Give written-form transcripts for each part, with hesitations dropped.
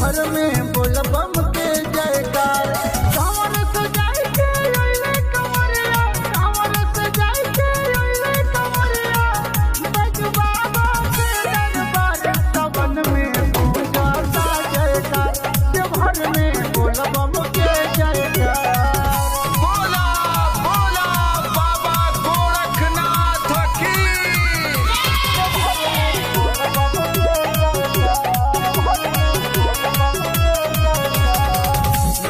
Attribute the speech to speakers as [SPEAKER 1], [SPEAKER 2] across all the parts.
[SPEAKER 1] देवघर में बोल बम के जयकार। कांवर सजाई के अइले कंवरिया, कांवर सजाई के अइले कंवरिया, बैजू बाबा के दरबार सावन में पूजा जयकार। देवघर में बोल बम के जयकार।
[SPEAKER 2] बोला बोला बाबा गोरखनाथ की।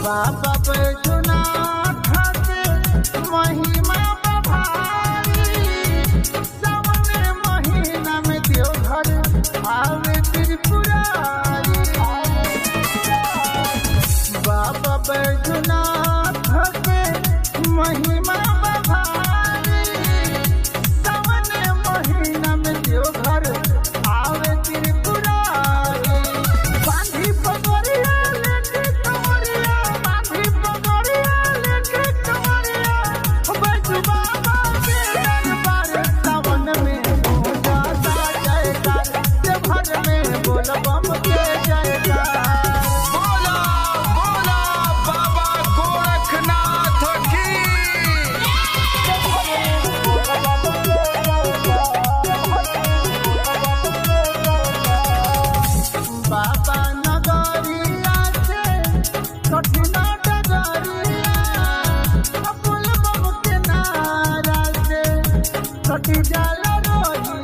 [SPEAKER 1] बाबा बैजूनाथ के महिमा भारी, सावन महीना में देवघर आवे त्रिपुरारी। बाबा बैजूनाथ के महिमा भारी, सावन महीना में देवघर आवे त्रिपुरारी। बांधी पगड़िया लेके कंवरिया, बांधी पगड़िया लेके कंवरिया, बैजू बाबा के दरबार सावन में पूजा जयकार। देवघर में बोल बम के जयकार।
[SPEAKER 2] बोला बोला बाबा गोरखनाथ की।
[SPEAKER 1] बाबा नगरिया से कठिना डगरिया, बोल बम के नारा से कटी जाला रोहिया।